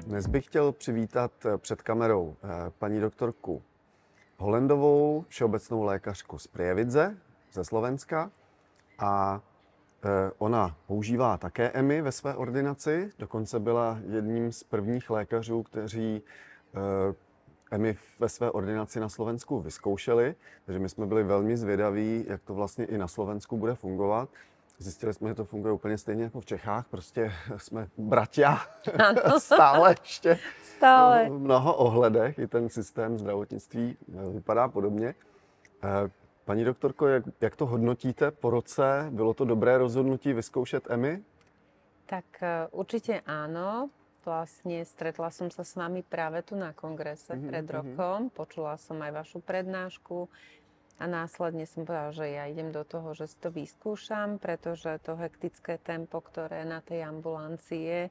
Dnes bych chtěl přivítat před kamerou paní doktorku Holendovou, všeobecnou lékařku z Prievidze, ze Slovenska. A ona používá také EMI ve své ordinaci, dokonce byla jedním z prvních lékařů, kteří EMI ve své ordinaci na Slovensku vyzkoušeli, takže my jsme byli velmi zvědaví, jak to vlastně i na Slovensku bude fungovat. Zjistili jsme, že to funguje úplně stejně jako v Čechách, prostě jsme bratia, stále ještě Stále. v mnoha ohledech, i ten systém zdravotnictví vypadá podobně. Paní doktorko, jak to hodnotíte po roce? Bylo to dobré rozhodnutí vyzkoušet EMI? Tak určite áno. Vlastne stretla som sa s vami práve tu na kongrese pred rokom. Počula som aj vašu prednášku a následne som povedala, že ja idem do toho, že si to vyskúšam, pretože to hektické tempo, ktoré na tej ambulancii je,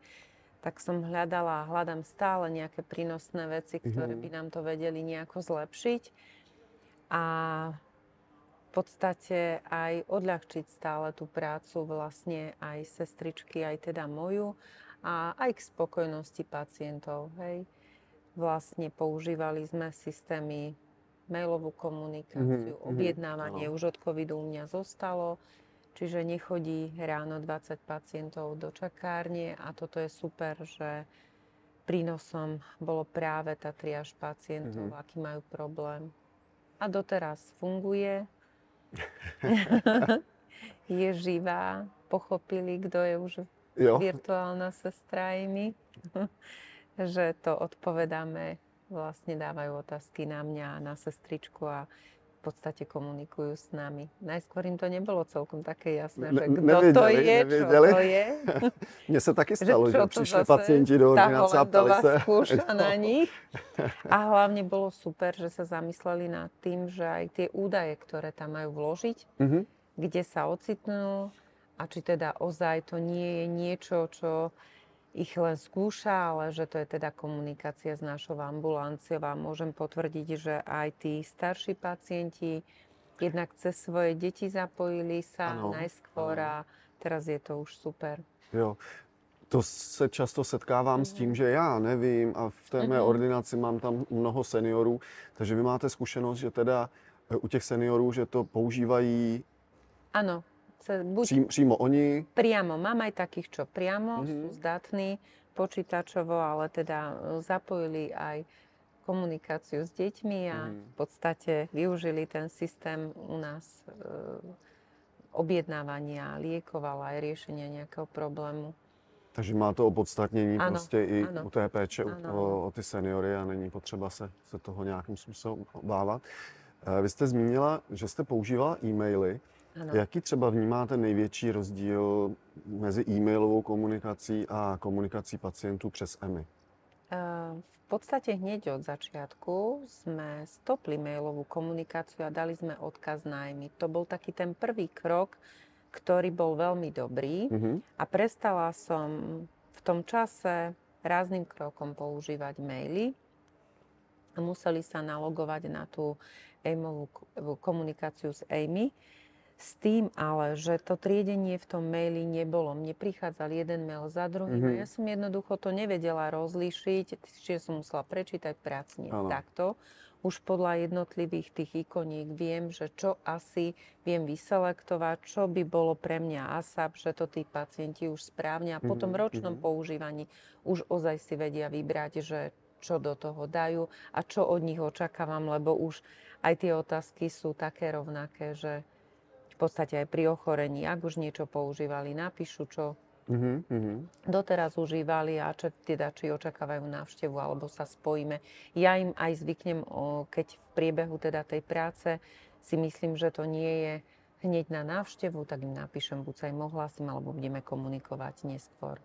tak som hľadala a hľadám stále nejaké prínosné veci, ktoré by nám to vedeli nejako zlepšiť. A v podstate aj odľahčiť stále tú prácu vlastne aj sestričky, aj teda moju a aj k spokojnosti pacientov. Hej. Vlastne používali sme systémy, mailovú komunikáciu, objednávanie už od covidu u mňa zostalo, čiže nechodí ráno 20 pacientov do čakárne a toto je super, že prínosom bolo práve tá triáž pacientov, aký majú problém. A doteraz funguje. Je živá, pochopili, kto je už virtuálna sestra EMI, že to odpovedáme, vlastne dávajú otázky na mňa a na sestričku a v podstate komunikujú s nami. Najskôr im to nebolo celkom také jasné, že kto to je, čo to je. Mně se taky stalo, že přišli pacienti do ordinace a ptali se. Skúša na nich. A hlavne bolo super, že sa zamysleli nad tým, že aj tie údaje, ktoré tam majú vložiť, kde sa ocitnú a či teda ozaj to nie je niečo, čo ich len skúša, ale že to je teda komunikácia s našou ambulanciou a môžem potvrdiť, že aj tí starší pacienti jednak cez svoje deti zapojili sa najskôr a teraz je to už super. Jo. To se často setkávám s tím, že já nevím a v té mé ordinaci mám tam mnoho seniorů, takže vy máte zkušenost, že teda u těch seniorů, že to používají Áno. Přímo oni? Priamo. Mám aj takých, čo priamo sú zdatní počítačovo, ale teda zapojili aj komunikáciu s deťmi a v podstate využili ten systém u nás objednávania liekov, ale aj riešenia nejakého problému. Takže má to opodstatnění prostě i ano. u té péče o ty seniory a není potřeba se toho nějakým způsobem obávat. Vy jste zmínila, že jste používala e-maily. Ano. Jaký třeba vnímáte největší rozdíl mezi e-mailovou komunikací a komunikací pacientů přes EMI? V podstate hneď od začiatku sme stopli mailovú komunikáciu a dali sme odkaz na EMI. To bol taký ten prvý krok, ktorý bol veľmi dobrý a prestala som v tom čase rázným krokom používať maily a museli sa nalogovať na tú e-mailovú komunikáciu s EMI. S tým ale, že to triedenie v tom maili nebolo. Mne prichádzal jeden mail za druhým a ja som jednoducho to nevedela rozlíšiť, čiže som musela prečítať pracne takto. Už podľa jednotlivých tých ikoniek viem, že čo asi viem vyselektovať, čo by bolo pre mňa ASAP, že to tí pacienti už správne a po tom ročnom používaní už ozaj si vedia vybrať, že čo do toho dajú a čo od nich očakávam, lebo už aj tie otázky sú také rovnaké, že v podstate aj pri ochorení, ak už niečo používali, napíšu, čo doteraz užívali a či očakávajú návštevu, alebo sa spojíme. Ja im aj zvyknem, keď v priebehu teda tej práce si myslím, že to nie je hneď na návštevu, tak im napíšem, buď sa im ohlásim, alebo budeme komunikovať neskôr.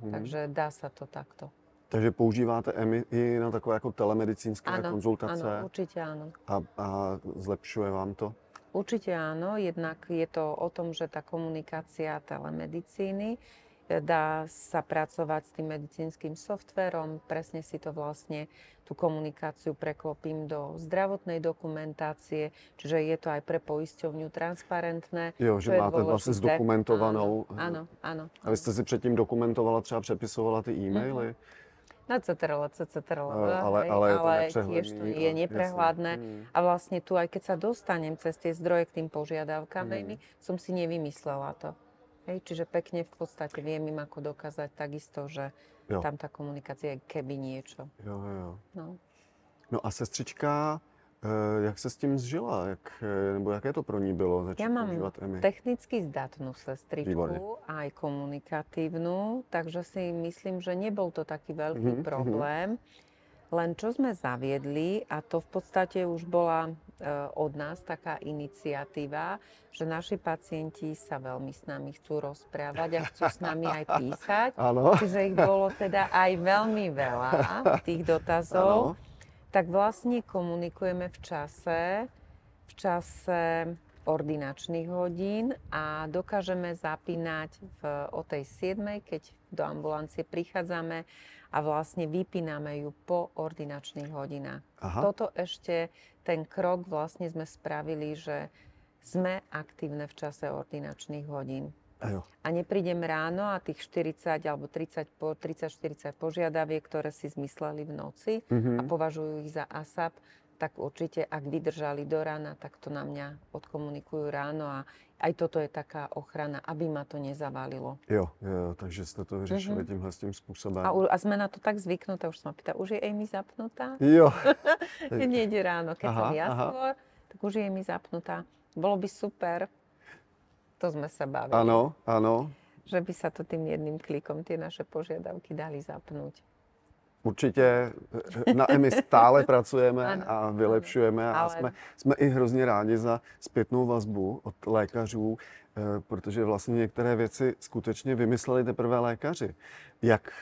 Takže dá sa to takto. Takže používáte EMI i na takové jako telemedicínské konzultace? Áno, určite áno. A zlepšuje vám to? Určite áno, jednak je to o tom, že tá komunikácia telemedicíny dá sa pracovať s tým medicínskym softvérom, presne si to vlastne, tú komunikáciu preklopím do zdravotnej dokumentácie, čiže je to aj pre poisťovňu transparentné. Jo, že máte vlastně zdokumentovanou. Áno, áno. A vy jste si předtím dokumentovala, třeba přepisovala ty e-maily? ale tiež to je neprehľadné. Jasne. A vlastne tu, aj keď sa dostanem cez tie zdroje k tým požiadavkám, som si nevymyslela to. Hej, čiže pekne v podstate viem im ako dokázať takisto, že Jo. tam tá komunikácia je keby niečo. Jo. No. No a sestřička, jak se s tím zžila? Nebo jaké to pro ní bylo začít Ja mám používat EMI? technicky zdatnú sestričku, Výborne. aj komunikatívnu, takže si myslím, že nebol to taký veľký problém. Len čo sme zaviedli, a to v podstate už bola od nás taká iniciatíva, že naši pacienti sa veľmi s nami chcú rozprávať a chcú s nami aj písať. Áno. Čiže ich bolo teda aj veľmi veľa, tých dotazov. Áno. Tak vlastne komunikujeme v čase ordinačných hodín a dokážeme zapínať o tej 7, keď do ambulancie prichádzame a vlastne vypíname ju po ordinačných hodinách. Aha. Toto ešte, ten krok vlastne sme spravili, že sme aktívne v čase ordinačných hodín. A neprídem ráno a tých 40 alebo 30-40 požiadaviek, ktoré si zmysleli v noci a považujú ich za ASAP, tak určite, ak vydržali do rána, tak to na mňa odkomunikujú ráno a aj toto je taká ochrana, aby ma to nezavalilo. Jo, takže ste to vyřešili tímhle s tím způsobem. A sme na to tak zvyknuté, už som ma pýtala, už je Amy zapnutá? Jo. Keď nejde ráno, keď som ja skôr, tak už je Amy zapnutá. Bolo by super, to sme sa bavili. Áno. Že by sa to tým jedným klikom tie naše požiadavky dali zapnúť. Určitě na EMI stále pracujeme Ano, a vylepšujeme a jsme i hrozně rádi za zpětnou vazbu od lékařů, protože vlastně některé věci skutečně vymysleli teprve lékaři. Jak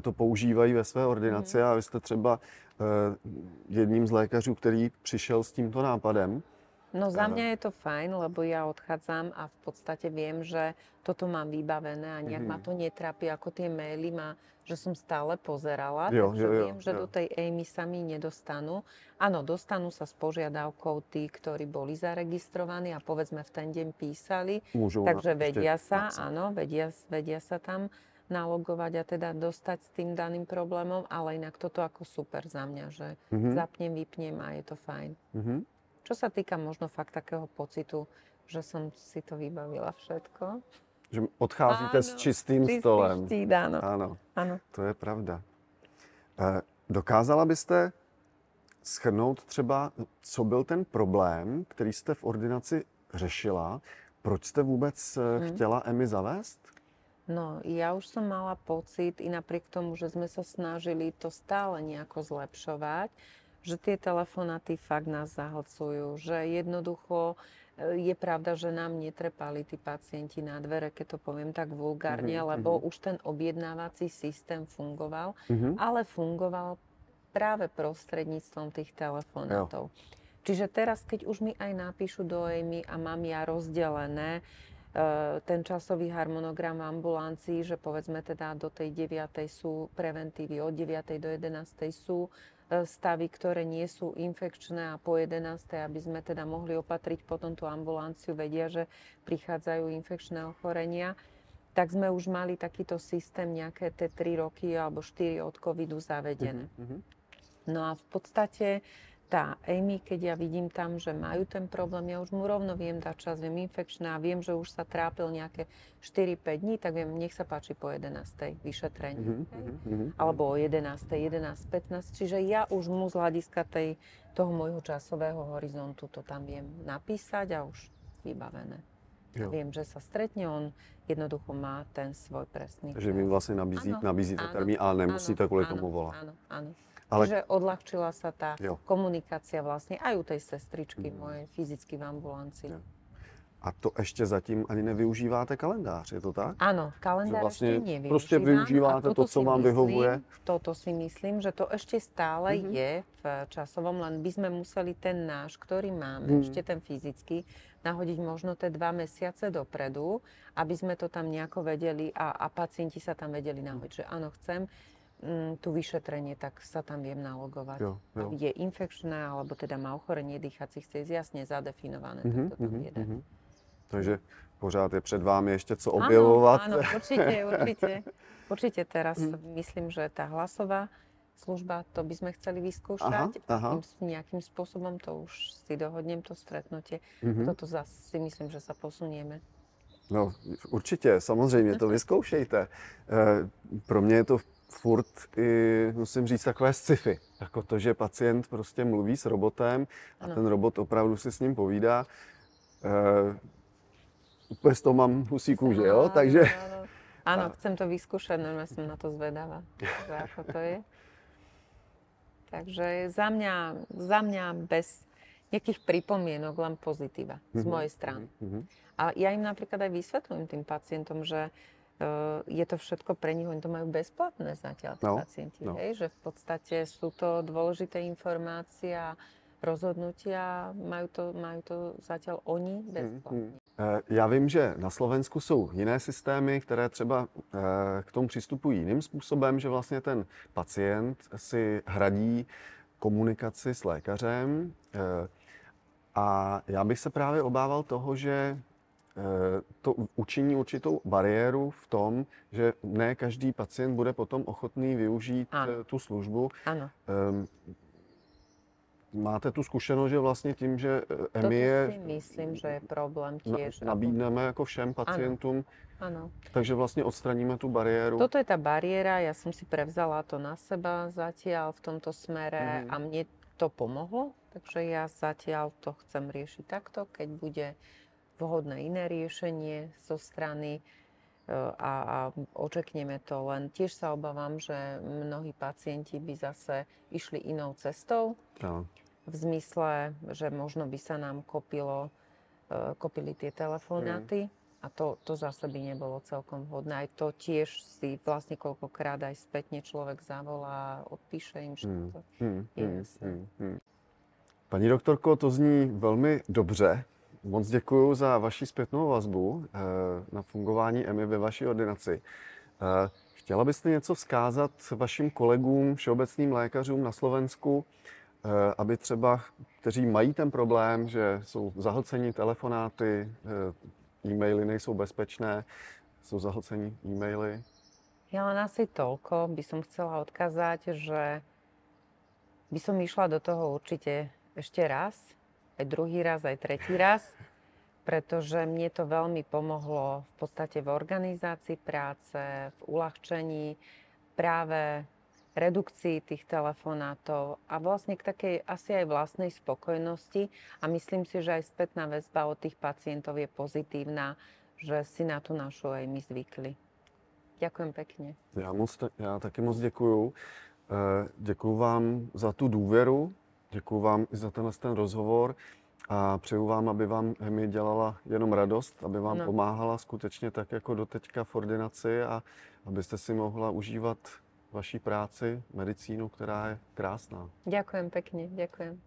to používají ve své ordinaci a vy jste třeba jedním z lékařů, který přišel s tímto nápadem. No za mňa je to fajn, lebo ja odchádzam a v podstate viem, že toto mám vybavené a nejak ma to netrápi, ako tie maily že som stále pozerala, takže viem, že do tej Amy sa mi nedostanú. Áno, dostanú sa s požiadavkou tí, ktorí boli zaregistrovaní a povedzme v ten deň písali, takže vedia sa, áno, vedia sa tam nalogovať a teda dostať s tým daným problémom, ale inak toto ako super za mňa, že zapnem, vypnem a je to fajn. Čo sa týka možno fakt takého pocitu, že som si to vybavila všetko. Že odcházíte s čistým stolem. Štít, áno. To je pravda. Dokázala byste shrnout třeba, co byl ten problém, který jste v ordinaci řešila? Proč jste vůbec chtěla EMI zavést? No, ja už som mala pocit, i napriek tomu, že sme sa snažili to stále nejako zlepšovať, že tie telefonáty fakt nás zahlcujú, že jednoducho je pravda, že nám netrepali tí pacienti na dvere, keď to poviem tak vulgárne, lebo už ten objednávací systém fungoval, ale fungoval práve prostredníctvom tých telefonátov. Čiže teraz, keď už mi aj napíšu do Amy a mám ja rozdelené ten časový harmonogram v ambulancii, že povedzme teda do tej 9. sú preventívy, od 9. do 11. sú stavy, ktoré nie sú infekčné a po 11. aby sme teda mohli opatriť potom tú ambulanciu, vedia, že prichádzajú infekčné ochorenia, tak sme už mali takýto systém nejaké tie 3 roky alebo 4 od covidu zavedené. No a v podstate tá Amy, keď ja vidím tam, že majú ten problém, ja už mu rovno viem dať čas, viem infekčná a viem, že už sa trápil nejaké 4-5 dní, tak viem, nech sa páči po 11. vyšetrenie. Alebo o 11. 11:15. Čiže ja už mu z hľadiska toho môjho časového horizontu to tam viem napísať a už vybavené. A viem, že sa stretne, on jednoducho má ten svoj presný čas. Že vy vlastne nabízíte termín, ale nemusíte kvôli tomu volať. Áno. Ale... Čiže odľahčila sa tá komunikácia vlastne aj u tej sestričky mojej fyzicky v ambulancii. A to ještě zatím ani nevyužíváte kalendář, je to tak? Áno, kalendář vlastně ešte nevyužívam. Prostě využíváte to, co vám vyhovuje? Toto si myslím, že to ešte stále je v časovom, len by sme museli ten náš, ktorý máme, ešte ten fyzický, nahodiť možno tie 2 mesiace dopredu, aby sme to tam nejako vedeli a pacienti sa tam vedeli nahodiť, že áno, chcem tu vyšetrenie, tak sa tam viem nalogovať. Je infekčné, alebo teda má ochorenie dýchacích ciest, jasne zadefinované. Tak to tam jede. Takže pořád je před vámi ještě co objevovat. Áno, určite teraz myslím, že tá hlasová služba, to by sme chceli Aha, vyskúšať. aha. Nejakým spôsobom to už si dohodnem, to stretnutie. Mhm. Toto zase si myslím, že sa posunieme. No, určitě, samozřejmě, to vyzkoušejte. Pro mě je to furt, musím říct, takové sci-fi. Jako to, že pacient prostě mluví s robotem a Ano. ten robot opravdu si s ním povídá. Úplně z toho mám husí kůži, jo? Takže Áno, chcem to vyskúšať, no ja som na to zvedavá, že ako to je. Takže za mňa bez nejakých pripomienok, len pozitíva z mojej strany. A ja im napríklad aj vysvetľujem tým pacientom, že je to všetko pre nich, oni to majú bezplatné zatiaľ, tí pacienti, hej? Že v podstate sú to dôležité informácie a rozhodnutia, majú to zatiaľ oni bezplatne. Já vím, že na Slovensku jsou jiné systémy, které třeba k tomu přistupují jiným způsobem, že vlastně ten pacient si hradí komunikaci s lékařem. A já bych se právě obával toho, že to učiní určitou bariéru v tom, že ne každý pacient bude potom ochotný využít tu službu. Ano. Máte tu zkušenost, že vlastně tím, že EMI je... si myslím, že je problém tiež. Nabídneme jako všem pacientům. Áno. Takže vlastně odstraníme tu bariéru. Toto je tá bariéra, ja som si prevzala to na seba zatiaľ v tomto smere a mne to pomohlo, takže ja zatiaľ to chcem riešiť takto, keď bude vhodné iné riešenie zo strany a očekneme to, len tiež sa obávam, že mnohí pacienti by zase išli inou cestou. No. V zmysle, že možno by sa nám kopili tie telefonáty a to zase by nebolo celkom vhodné. Aj to tiež si vlastne koľkokrát aj spätne človek zavolá, odpíše im všetko. Paní doktorko, to zní velmi dobře. Moc děkuji za vaši zpětnou vazbu na fungování EMI ve vaší ordinaci. Chtěla byste něco vzkázat vašim kolegům, všeobecným lékařům na Slovensku, aby třeba, kteří mají ten problém, že jsou zahlceni telefonáty, e-maily nejsou bezpečné, jsou zahlceni e-maily? Ja len asi toľko by som chcela odkázať, že by som išla do toho určite ešte raz, aj druhý raz, aj tretí raz, pretože mne to veľmi pomohlo v podstate v organizácii práce, v uľahčení práve redukcii tých telefonátov a vlastne k takej asi aj vlastnej spokojnosti a myslím si, že aj spätná väzba od tých pacientov je pozitívna, že si na tú našu aj my zvykli. Ďakujem pekne. Já taky moc děkuju. Děkuju vám za tu důvěru, děkuju vám i za ten rozhovor a přeju vám, aby vám EMI dělala jenom radost, aby vám pomáhala skutečně tak jako doteďka v ordinaci a abyste si mohla užívat vaší práci, medicínu, která je krásná. Ďakujem pekne, ďakujem.